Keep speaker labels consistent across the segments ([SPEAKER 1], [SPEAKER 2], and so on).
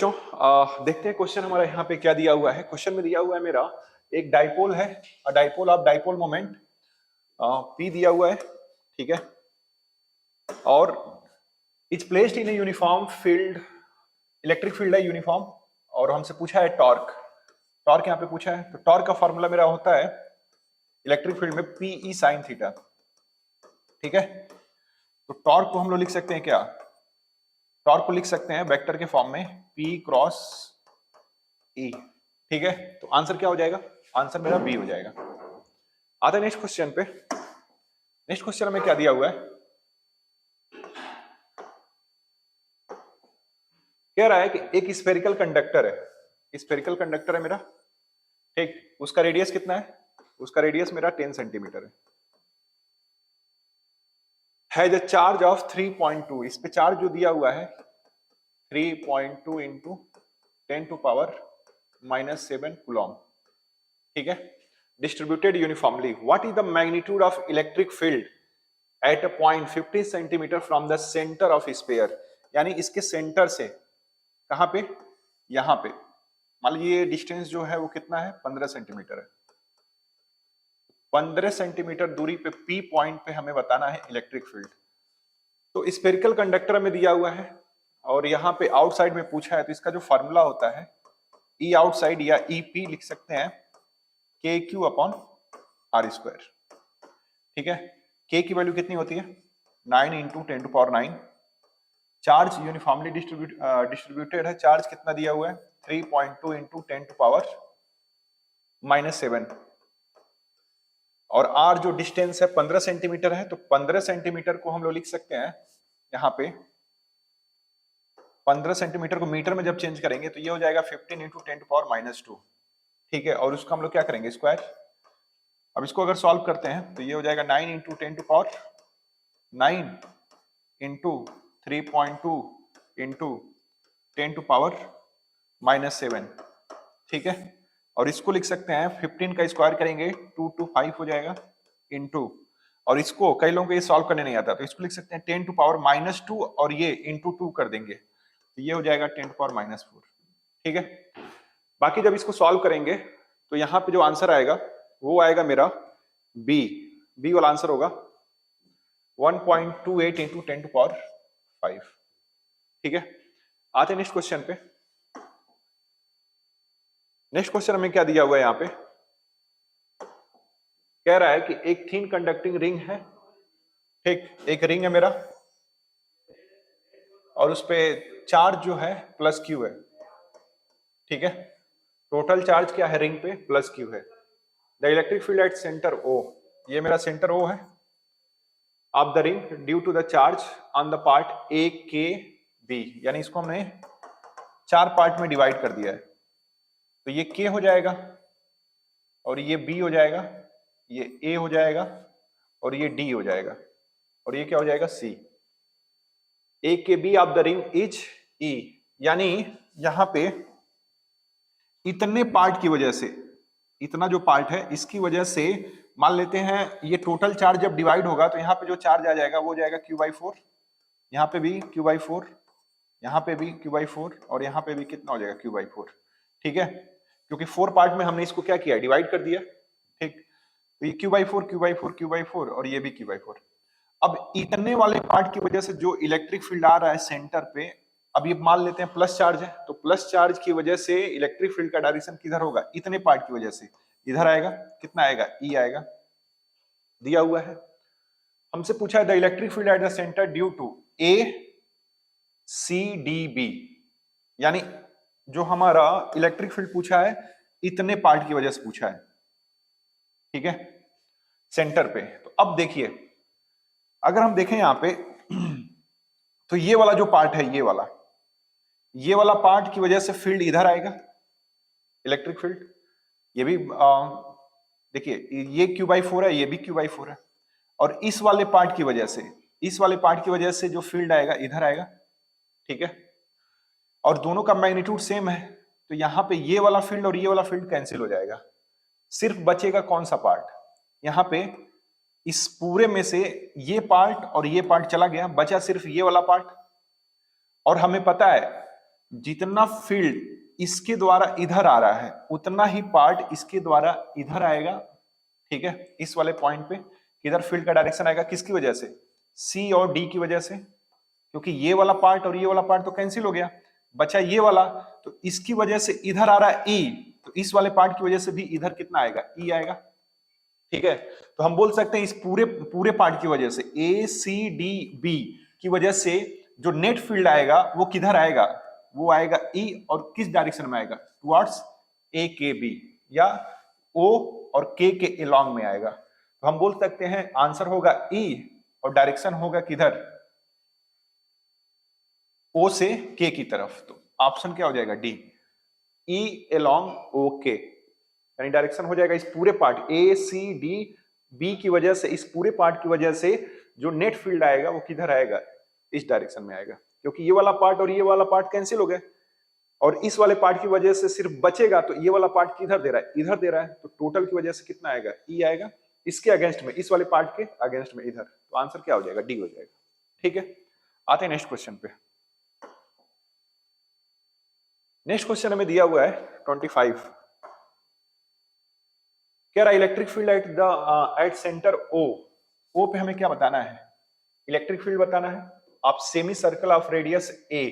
[SPEAKER 1] देखते हैं क्वेश्चन हमारा यहाँ पे क्या दिया हुआ है। क्वेश्चन में दिया हुआ है मेरा एक डाइपोल है, dipole of dipole moment P दिया हुआ है, ठीक है, और is placed in a uniform field, electric field है यूनिफॉर्म, और हमसे पूछा है टॉर्क। टॉर्क यहाँ पे पूछा है, तो टॉर्क का फॉर्मूला मेरा होता है इलेक्ट्रिक फील्ड में पी ई साइन थीटा, ठीक है। तो टॉर्क को हम लोग लिख सकते हैं क्या, टॉर्क को लिख सकते हैं वेक्टर के फॉर्म में P क्रॉस E, ठीक है। तो आंसर क्या हो जाएगा, आंसर मेरा बी हो जाएगा। आते हैं नेक्स्ट क्वेश्चन पे। नेक्स्ट क्वेश्चन में क्या दिया हुआ है, कह रहा है कि एक स्फेरिकल कंडक्टर है, स्फेरिकल कंडक्टर है मेरा, ठीक, उसका रेडियस कितना है, उसका रेडियस मेरा 10 सेंटीमीटर है द चार्ज ऑफ 3.2, इस पे चार्ज जो दिया हुआ है 3.2 इंटू 10 टू पावर -7 कूलॉम, ठीक है, distributed uniformly. What is the magnitude of electric field at a point 50 centimetre from the centre of sphere, यानी इसके सेंटर से कहां पे, यहां पे, मान लीजिए ये डिस्टेंस जो है वो कितना है, 15 सेंटीमीटर है। 15 सेंटीमीटर दूरी पे P पॉइंट पे हमें बताना है इलेक्ट्रिक फील्ड। तो स्फेरिकल कंडक्टर में दिया हुआ है और यहाँ पे आउटसाइड में पूछा है, तो इसका जो फॉर्मूला होता है E आउटसाइड या EP लिख सकते हैं KQ अपॉन R², ठीक है। K की वैल्यू कितनी होती है, 9 into 10 to power 9। Charge uniformly distributed है, चार्ज कितना दिया हुआ है 3.2 इंटू 10 टू पावर -7, और R जो डिस्टेंस है 15 सेंटीमीटर है, तो 15 सेंटीमीटर को हम लोग लिख सकते हैं यहाँ पे, 15 सेंटीमीटर को मीटर में जब चेंज करेंगे तो ये हो जाएगा 15 इंटू 10 टू पावर -2, ठीक है। और उसको हम लोग क्या करेंगे, स्क्वायर। अब इसको अगर सॉल्व करते हैं तो ये हो जाएगा 9 into 10 to power 9 into 3.2 into 10 to power -7, ठीक है। और इसको लिख सकते हैं 15 का स्क्वायर करेंगे 2 टू 5 हो जाएगा इंटू, और इसको कई लोगों को ये सॉल्व करने नहीं आता, तो इसको लिख सकते हैं 10 टू पावर -2 और ये इंटू 2 कर देंगे, तो ये हो जाएगा 10 टू पावर -4, ठीक है। बाकी जब इसको सॉल्व करेंगे तो यहाँ पे जो आंसर आएगा वो आएगा मेरा बी वाला आंसर होगा 1.28 इंटू 10 टू पावर 5, ठीक है। आते हैं नेक्स्ट क्वेश्चन पे। नेक्स्ट क्वेश्चन हमें क्या दिया हुआ है यहाँ पे, कह रहा है कि एक थिन कंडक्टिंग रिंग है, ठीक, एक रिंग है मेरा और उस पे चार्ज जो है +Q है, ठीक है। टोटल चार्ज क्या है रिंग पे, +Q है। The electric field at centre O, ये मेरा सेंटर O है, of the ring due to the charge on the part A K B, यानी इसको हमने 4 पार्ट में डिवाइड कर दिया है, तो ये K हो जाएगा और ये B हो जाएगा, ये A हो जाएगा और ये D हो जाएगा, और ये क्या हो जाएगा C। A K B of the ring is E, यानी यहां पे इतने पार्ट की वजह से, इतना जो पार्ट है इसकी वजह से मान लेते हैं ये टोटल चार्ज जब डिवाइड होगा तो यहाँ पे जो चार्ज आ जाएगा वो जाएगा Q/4, यहाँ पे भी Q/4, यहाँ पे भी Q/4 और यहाँ पे भी कितना हो जाएगा Q/4, ठीक है, क्योंकि 4 पार्ट में हमने इसको क्या किया, डिवाइड कर दिया, ठीक। तो ये Q/4 Q/4 Q/4 और ये भी Q/4। अब इतने वाले पार्ट की वजह से जो इलेक्ट्रिक फील्ड आ रहा है सेंटर पे, अब ये मान लेते हैं प्लस चार्ज है, तो प्लस चार्ज की वजह से इलेक्ट्रिक फील्ड का डायरेक्शन किधर होगा, इतने पार्ट की वजह से इधर आएगा, कितना आएगा, E आएगा, दिया हुआ है। हमसे पूछा है the electric field at the centre due to A C D B, यानी जो हमारा इलेक्ट्रिक फील्ड पूछा है इतने पार्ट की वजह से पूछा है, ठीक है, सेंटर पे। तो अब देखिए अगर हम देखें यहां पे तो ये वाला जो पार्ट है, ये वाला पार्ट की वजह से फील्ड इधर आएगा, इलेक्ट्रिक फील्ड, ये भी देखिए ये Q/4 है, ये भी Q/4 है, और इस वाले पार्ट की वजह से, इस वाले पार्ट की वजह से जो फील्ड आएगा इधर आएगा, ठीक है, और दोनों का मैग्नीट्यूड सेम है, तो यहां पे ये वाला फील्ड और ये वाला फील्ड कैंसिल हो जाएगा, सिर्फ बचेगा कौन सा पार्ट, यहां पे इस पूरे में से ये पार्ट और ये पार्ट चला गया, बचा सिर्फ ये वाला पार्ट। और हमें पता है जितना फील्ड इसके द्वारा इधर आ रहा है उतना ही पार्ट इसके द्वारा इधर आएगा, ठीक है, इस वाले पॉइंट पे किधर फील्ड का डायरेक्शन आएगा, किसकी वजह से, सी और डी की वजह से, क्योंकि ये वाला पार्ट और ये वाला पार्ट तो कैंसिल हो गया, बचा ये वाला, तो इसकी वजह से इधर आ रहा है ई, तो इस वाले पार्ट की वजह से भी इधर कितना आएगा, ई आएगा, ठीक है। तो हम बोल सकते हैं इस पूरे पूरे पार्ट की वजह से ए सी डी बी की वजह से जो नेट फील्ड आएगा वो किधर आएगा, वो आएगा ई, और किस डायरेक्शन में आएगा, टुवर्ड्स ए के बी, या ओ और के एलॉन्ग में आएगा। तो हम बोल सकते हैं आंसर होगा ई और डायरेक्शन होगा किधर, ओ से के की तरफ। तो ऑप्शन क्या हो जाएगा, डी, ई एलॉन्ग ओ के, यानी डायरेक्शन हो जाएगा इस पूरे part A C D B की वजह से, इस पूरे पार्ट की वजह से जो नेट फील्ड आएगा वो किधर आएगा, इस डायरेक्शन में आएगा, क्योंकि ये वाला पार्ट और ये वाला पार्ट कैंसिल हो गए और इस वाले पार्ट की वजह से सिर्फ बचेगा, तो ये वाला पार्ट किधर दे रहा है, इधर दे रहा है, तो टोटल की वजह से कितना आएगा, ई आएगा, इसके अगेंस्ट में, इस वाले पार्ट के अगेंस्ट में इधर, तो आंसर क्या हो जाएगा, डी हो जाएगा, ठीक है। आते हैं नेक्स्ट क्वेश्चन पे। नेक्स्ट क्वेश्चन हमें दिया हुआ है 25, कह रहा है electric field at centre O पे हमें क्या बताना है, इलेक्ट्रिक फील्ड बताना है, आप semi circle of radius a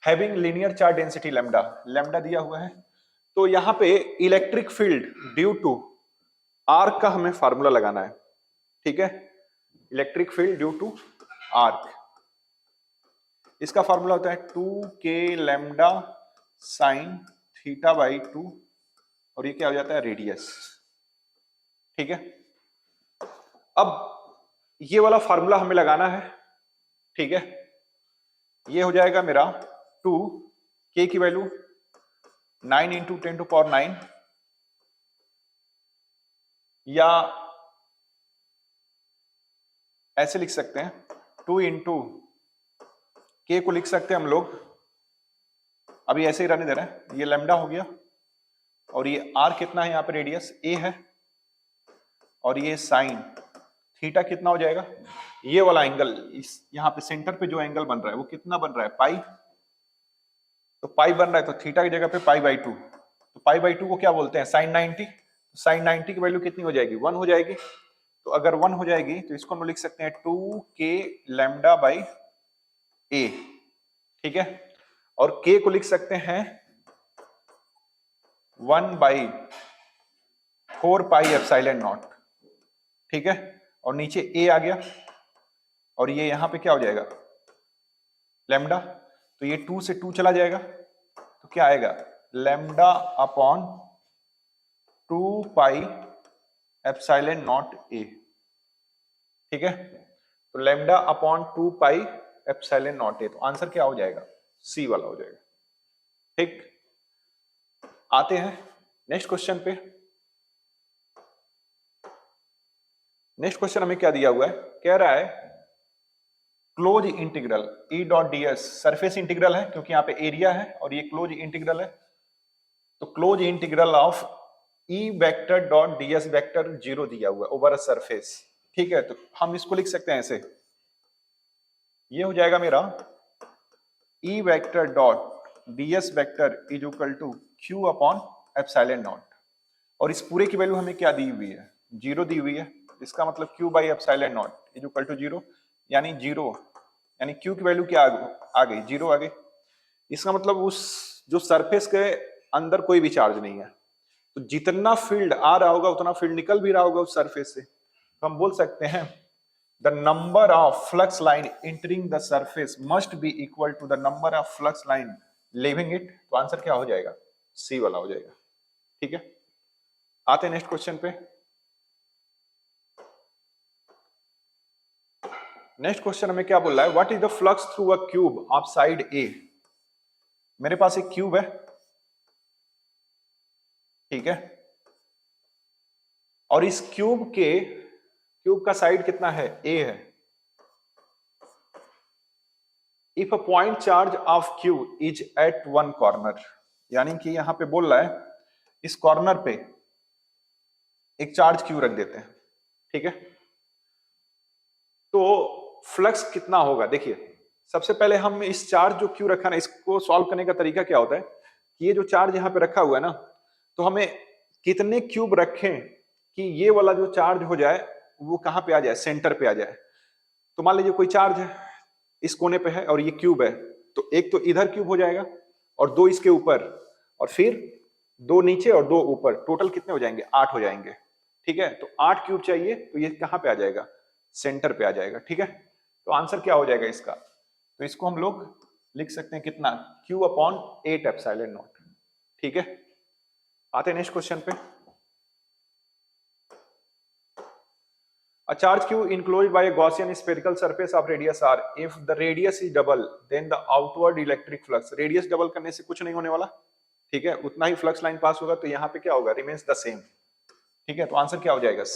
[SPEAKER 1] having linear charge density lambda, lambda दिया हुआ है, तो यहां पे electric field due to arc का हमें फार्मूला लगाना है, ठीक है, electric field due to arc, इसका फार्मूला होता है 2k lambda sine theta by 2, और ये क्या हो जाता है, रेडियस, ठीक है। अब ये वाला फार्मूला हमें लगाना है, ठीक है, ये हो जाएगा मेरा 2k की वैल्यू 9 इंटू 10 टू पावर 9, या ऐसे लिख सकते हैं 2 इंटू के को लिख सकते हैं हम लोग, अभी ऐसे ही रहने दे रहे हैं, ये लैम्डा हो गया, और ये आर कितना है यहाँ पे, रेडियस ए है, और ये साइन थीटा कितना हो जाएगा, ये वाला एंगल इस यहाँ पे सेंटर पे जो एंगल बन रहा है वो कितना बन रहा है, पाई, तो पाई बन रहा है, तो थीटा की जगह पे पाई बाई 2, तो पाई बाई 2 को क्या बोलते हैं, साइन 90, साइन 90 की वैल्यू कितनी हो जाएगी, 1 हो जाएगी, तो अगर 1 हो जाएगी तो इसको हम लिख सकते हैं 2k लैम्डा बाई ए, ठीक है, और k को लिख सकते हैं 1 बाई 4 पाई एप्सिलॉन नॉट, ठीक है, और नीचे a आ गया, और ये यहां पे क्या हो जाएगा, लैम्डा, तो ये 2 से 2 चला जाएगा, तो क्या आएगा, lambda upon 2 pi epsilon not a, ठीक है, तो lambda upon 2 pi epsilon not a, तो आंसर क्या हो जाएगा, सी वाला हो जाएगा, ठीक। आते हैं नेक्स्ट क्वेश्चन पे। नेक्स्ट क्वेश्चन हमें क्या दिया हुआ है, कह रहा है close integral E dot DS, surface integral है क्योंकि यहाँ पे एरिया है, और ये क्लोज इंटीग्रल है, तो close integral of E vector dot DS vector 0 दिया हुआ है ओवर अ सरफेस, ठीक है, तो हम इसको लिख सकते हैं ऐसे, ये हो जाएगा मेरा E vector dot DS vector is equal to Q upon epsilon naught, और इस पूरे की वैल्यू हमें क्या दी हुई है, 0 दी हुई है, इसका मतलब Q by epsilon naught is equal to 0, यानी 0, यानी क्यू की वैल्यू क्या आ गई, 0 आ गई, इसका मतलब उस जो सरफेस के अंदर कोई भी चार्ज नहीं है, तो जितना फील्ड आ रहा होगा उतना फील्ड निकल भी रहा होगा उस सरफेस से, तो हम बोल सकते हैं the number of flux line entering the surface must be equal to the number of flux line leaving it, तो आंसर क्या हो जाएगा, सी वाला हो जाएगा, ठीक है। आते हैं नेक्स्ट क्वेश्चन पे। नेक्स्ट क्वेश्चन हमें क्या बोल रहा है, what is the flux through a cube of side A, मेरे पास एक क्यूब है, ठीक है, और इस क्यूब का साइड कितना है, ए है, if a point charge of Q is at one corner, यानी कि यहां पे बोल रहा है इस कॉर्नर पे एक चार्ज क्यू रख देते हैं, ठीक है, तो फ्लक्स कितना होगा, देखिए सबसे पहले हम इस चार्ज जो क्यू रखा ना, इसको सॉल्व करने का तरीका क्या होता है कि ये जो चार्ज यहाँ पे रखा हुआ है ना, तो हमें कितने क्यूब रखें कि ये वाला जो चार्ज हो जाए वो कहाँ पे आ जाए, सेंटर पे आ जाए। तो मान लीजिए कोई चार्ज है इस कोने पे है और ये क्यूब है, तो एक तो इधर क्यूब हो जाएगा और दो इसके ऊपर, और फिर दो नीचे और दो ऊपर, टोटल कितने हो जाएंगे, 8 हो जाएंगे। ठीक है, तो 8 क्यूब चाहिए, तो ये कहाँ पे आ जाएगा, सेंटर पे आ जाएगा। ठीक है, तो आंसर क्या हो जाएगा इसका, तो इसको हम लोग लिख सकते हैं कितना, Q अपॉन 8 एप्सिलॉन नॉट। ठीक है, आते हैं नेक्स्ट क्वेश्चन पे। A charge Q enclosed by a Gaussian spherical surface of radius r. If the radius is double, then the outward electric flux. Radius double करने से कुछ नहीं होने वाला, ठीक है, उतना ही फ्लक्स लाइन पास होगा, तो यहाँ पे क्या होगा, रिमेन्स द सेम। ठीक है, तो आंसर क्या हो जाएगा,